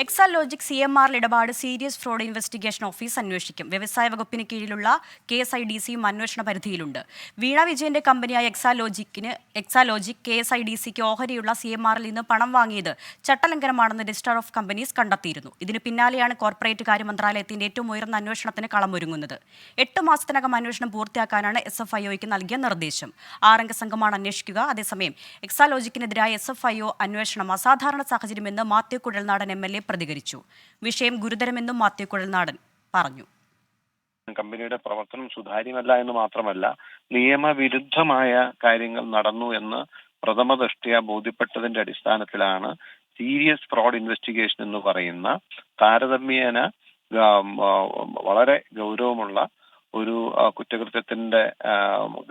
Exalogic CMR ഇടപാട് serious fraud investigation office അന്വേഷിക്കും. വ്യവസായ വകുപ്പിന് കീഴിലുള്ള KSIDCയും അന്വേഷണ പരിധിയിലുണ്ട്. വീണ വിജയന്റെ കമ്പനിയായ എക്സാലോജിക് KSIDCക്ക് ഓഹരിയുള്ള CMRൽ നിന്ന് പണം വാങ്ങിയത് ചട്ടലംഘനമാണെന്ന് രജിസ്ട്രാർ ഓഫ് കമ്പനീസ് കണ്ടെത്തിയിരുന്നു. ഇതിന് പിന്നാലെയാണ് കോർപ്പറേറ്റ് കാര്യ മന്ത്രാലയത്തിന്റെ ഏറ്റവും ഉയർന്ന അന്വേഷണത്തിന് കളമൊരുങ്ങുന്നത്. 8 മാസത്തിനകം അന്വേഷണം പൂർത്തിയാക്കാനാണ് SFIOയ്ക്ക് നൽകിയ നിർദ്ദേശം. 6 അംഗ സംഘമാണ് അന്വേഷിക്കുക. അതേസമയം എക്സാലോജിക്കിനെതിരായ SFIO അന്വേഷണം അസാധാരണ സാഹചര്യമെന്ന് മാത്യു കുഴൽനാടൻ MLA പ്രതികരിച്ചു. വിഷയം ഗുരുതരമെന്നും മാത്യു കുഴൽനാടൻ പറഞ്ഞു. കമ്പനിയുടെ പ്രവർത്തനം സുതാര്യമല്ല എന്ന് മാത്രമല്ല, നിയമവിരുദ്ധമായ കാര്യങ്ങൾ നടന്നു എന്ന് പ്രഥമ ദൃഷ്ട്യാ ബോധ്യപ്പെട്ടതിന്റെ അടിസ്ഥാനത്തിലാണ് സീരിയസ് ഫ്രോഡ് ഇൻവെസ്റ്റിഗേഷൻ എന്ന് പറയുന്ന താരതമ്യേന വളരെ ഗൗരവമുള്ള ഒരു കുറ്റകൃത്യത്തിന്റെ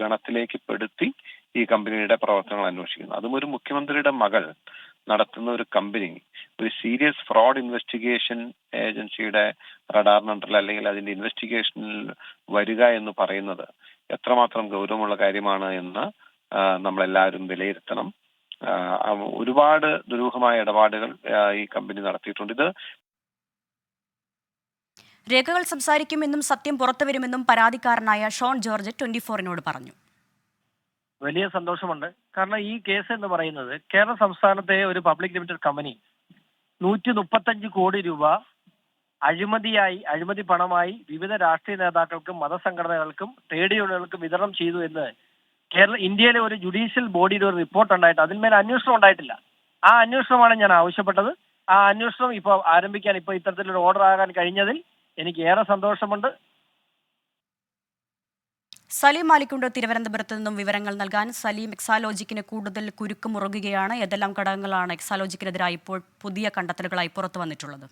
ഗണത്തിലേക്ക് പെടുത്തി ഈ കമ്പനിയുടെ പ്രവർത്തനങ്ങൾ അന്വേഷിക്കുന്നു. അതും ഒരു മുഖ്യമന്ത്രിയുടെ മകൾ നടത്തുന്ന ഒരു കമ്പനി ഒരു സീരിയസ് ഫ്രോഡ് ഇൻവെസ്റ്റിഗേഷൻ ഏജൻസിയുടെ റഡാറിനുണ്ടല്ലോ, അല്ലെങ്കിൽ അതിന്റെ ഇൻവെസ്റ്റിഗേഷനിൽ വരിക എന്ന് പറയുന്നത് എത്രമാത്രം ഗൗരവമുള്ള കാര്യമാണ് എന്ന് നമ്മളെല്ലാവരും വിലയിരുത്തണം. ഒരുപാട് ദുരൂഹമായ ഇടപാടുകൾ ഈ കമ്പനി നടത്തിയിട്ടുണ്ട്. ഇത് രേഖകൾ സംസാരിക്കുമെന്നും സത്യം പുറത്തുവരുമെന്നും പരാതിക്കാരനായ ഷോൺ ജോർജ് 24 പറഞ്ഞു. വലിയ സന്തോഷമുണ്ട്. കാരണം ഈ കേസ് എന്ന് പറയുന്നത് കേരള സംസ്ഥാനത്തെ ഒരു പബ്ലിക് ലിമിറ്റഡ് കമ്പനി 135 കോടി രൂപ അഴിമതി പണമായി വിവിധ രാഷ്ട്രീയ നേതാക്കൾക്കും മതസംഘടനകൾക്കും ട്രേഡ് യൂണിയനുകൾക്കും വിതരണം ചെയ്തു എന്ന് ഇന്ത്യയിലെ ഒരു ജുഡീഷ്യൽ ബോഡിയുടെ ഒരു റിപ്പോർട്ട് ഉണ്ടായിട്ട് അതിന്മേൽ അന്വേഷണം ഉണ്ടായിട്ടില്ല. ആ അന്വേഷണമാണ് ഞാൻ ആവശ്യപ്പെട്ടത്. ആ അന്വേഷണം ഇപ്പോൾ ആരംഭിക്കാൻ ഇപ്പോൾ ഇത്തരത്തിലൊരു ഓർഡർ ആകാൻ കഴിഞ്ഞതിൽ എനിക്ക് ഏറെ സന്തോഷമുണ്ട്. സലീം മാലിക്കുണ്ട് തിരുവനന്തപുരത്ത് നിന്നും വിവരങ്ങൾ നൽകാൻ. സലീം, എക്സാലോജിക്കിന് കൂടുതൽ കുരുക്ക് മുറുകുകയാണ്. ഏതെല്ലാം ഘടകങ്ങളാണ് എക്സാലോജിക്കിനെതിരായി ഇപ്പോൾ പുതിയ കണ്ടെത്തലുകളായി പുറത്തു വന്നിട്ടുള്ളത്?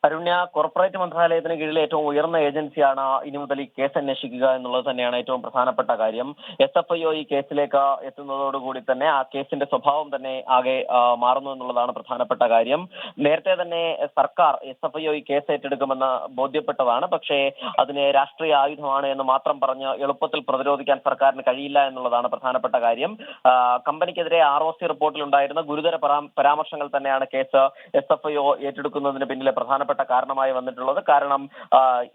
അരുണ്യ, കോർപ്പറേറ്റ് മന്ത്രാലയത്തിന് കീഴിലെ ഏറ്റവും ഉയർന്ന ഏജൻസിയാണ് ഇനി മുതൽ ഈ കേസ് അന്വേഷിക്കുക എന്നുള്ളത് തന്നെയാണ് ഏറ്റവും പ്രധാനപ്പെട്ട കാര്യം. SFIO ഈ കേസിലേക്ക് എത്തുന്നതോടുകൂടി തന്നെ ആ കേസിന്റെ സ്വഭാവം തന്നെ ആകെ മാറുന്നു എന്നുള്ളതാണ് പ്രധാനപ്പെട്ട കാര്യം. നേരത്തെ തന്നെ സർക്കാർ SFIO ഈ കേസ് ഏറ്റെടുക്കുമെന്ന് ബോധ്യപ്പെട്ടതാണ്. പക്ഷേ അതിന് രാഷ്ട്രീയ ആയുധമാണ് എന്ന് മാത്രം പറഞ്ഞ് എളുപ്പത്തിൽ പ്രതിരോധിക്കാൻ സർക്കാരിന് കഴിയില്ല എന്നുള്ളതാണ് പ്രധാനപ്പെട്ട കാര്യം. കമ്പനിക്കെതിരെ ROC റിപ്പോർട്ടിൽ ഉണ്ടായിരുന്ന ഗുരുതര പരാമർശങ്ങൾ തന്നെയാണ് കേസ് SFIO ഏറ്റെടുക്കുന്നതിന് പിന്നിലെ പ്രധാനപ്പെട്ട കാരണമായി വന്നിട്ടുള്ളത്. കാരണം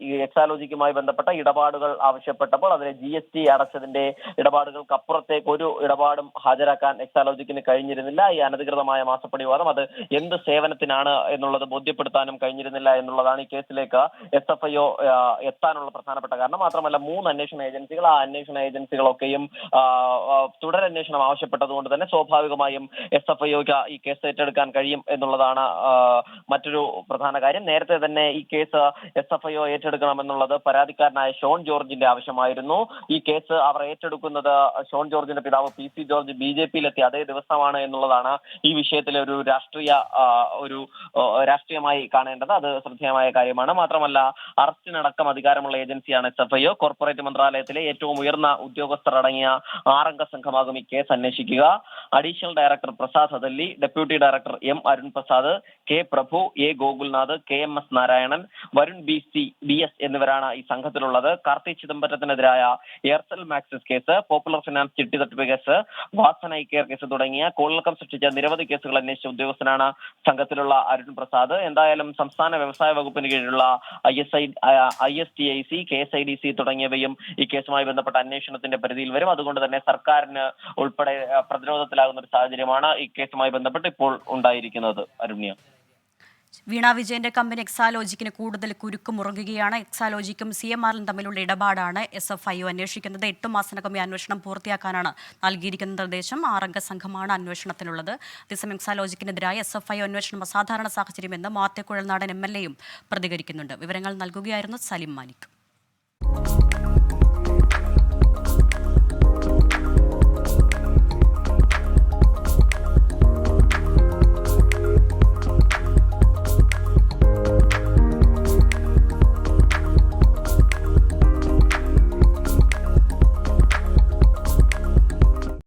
ഈ എക്സാലോജിക്കുമായി ബന്ധപ്പെട്ട ഇടപാടുകൾ ആവശ്യപ്പെട്ടപ്പോൾ അതിലെ GST അടച്ചതിന്റെ ഇടപാടുകൾക്ക് അപ്പുറത്തേക്ക് ഒരു ഇടപാടും ഹാജരാക്കാൻ എക്സാലോജിക്കിന് കഴിഞ്ഞിരുന്നില്ല. ഈ അനധികൃതമായ മാസപ്പടിവാദം അത് എന്ത് സേവനത്തിനാണ് എന്നുള്ളത് ബോധ്യപ്പെടുത്താനും കഴിഞ്ഞിരുന്നില്ല എന്നുള്ളതാണ് ഈ കേസിലേക്ക് SFIO എത്താനുള്ള പ്രധാനപ്പെട്ട കാരണം. മാത്രമല്ല 3 അന്വേഷണ ഏജൻസികൾ, ആ അന്വേഷണ ഏജൻസികളൊക്കെയും തുടരന്വേഷണം ആവശ്യപ്പെട്ടതുകൊണ്ട് തന്നെ സ്വാഭാവികമായും SFIOക്ക് ഈ കേസ് ഏറ്റെടുക്കാൻ കഴിയും എന്നുള്ളതാണ് മറ്റൊരു പ്രധാന കാര്യം. നേരത്തെ തന്നെ ഈ കേസ് SFIO ഏറ്റെടുക്കണമെന്നുള്ളത് പരാതിക്കാരനായ ഷോൺ ജോർജിന്റെ ആവശ്യമായിരുന്നു. ഈ കേസ് അവർ ഏറ്റെടുക്കുന്നത് ഷോൺ ജോർജിന്റെ പിതാവ് PC ജോർജ് BJPയിലെത്തിയ അതേ ദിവസമാണ് എന്നുള്ളതാണ് ഈ വിഷയത്തിലെ ഒരു രാഷ്ട്രീയമായി കാണേണ്ടത്. അത് ശ്രദ്ധേയമായ കാര്യമാണ്. മാത്രമല്ല അറസ്റ്റിനടക്കം അധികാരമുള്ള ഏജൻസിയാണ് SFIO. കോർപ്പറേറ്റ് മന്ത്രാലയത്തിലെ ഏറ്റവും ഉയർന്ന ഉദ്യോഗസ്ഥർ അടങ്ങിയ 6 അംഗ സംഘമാകും ഈ കേസ് അന്വേഷിക്കുക. Additional director Prasad Hadalli, deputy director M Arun Prasad, K Prabhu, A Gokulnath, KMS Narayanan, Varun BS എന്നിവരാണ് ഈ സംഘത്തിലുള്ളത്. കാർത്തി ചിദംബരത്തിനെതിരായ Aircel Maxis case, popular finance ചിട്ടി തട്ടിപ്പ് കേസ്, വാസന ഐക്കെയർ കേസ് തുടങ്ങിയ കോളിളക്കം സൃഷ്ടിച്ച നിരവധി കേസുകൾ അന്വേഷിച്ച ഉദ്യോഗസ്ഥനാണ് സംഘത്തിലുള്ള അരുൺ പ്രസാദ്. എന്തായാലും സംസ്ഥാന വ്യവസായ വകുപ്പിന് കീഴിലുള്ള ISTIC, KSIDC തുടങ്ങിയവയും ഈ കേസുമായി ബന്ധപ്പെട്ട അന്വേഷണത്തിന്റെ പരിധിയിൽ വരും. അതുകൊണ്ട് തന്നെ സർക്കാരിന് ഉൾപ്പെടെ പ്രതിരോധത്തിലാകുന്ന ഒരു സാഹചര്യമാണ് ഈ കേസുമായി ബന്ധപ്പെട്ട് ഇപ്പോൾ ഉണ്ടായിരിക്കുന്നത്. അരുണ്യ, വീണ വിജയന്റെ കമ്പനി എക്സാലോജിക്കിന് കൂടുതൽ കുരുക്ക് മുറുകുകയാണ്. എക്സാലോജിക്കും CMRലും തമ്മിലുള്ള ഇടപാടാണ് SFIO അന്വേഷിക്കുന്നത്. 8 മാസത്തിനകം ഈ അന്വേഷണം പൂർത്തിയാക്കാനാണ് നൽകിയിരിക്കുന്ന നിർദ്ദേശം. 6 അംഗ സംഘമാണ് അന്വേഷണത്തിനുള്ളത്. അതേസമയം എക്സാലോജിക്കിനെതിരായ SFIO അന്വേഷണം അസാധാരണ സാഹചര്യമെന്ന് മാത്യു കുഴൽനാടൻ MLAയും പ്രതികരിക്കുന്നുണ്ട്. വിവരങ്ങൾ നൽകുകയായിരുന്നു സലീം മാലിക്.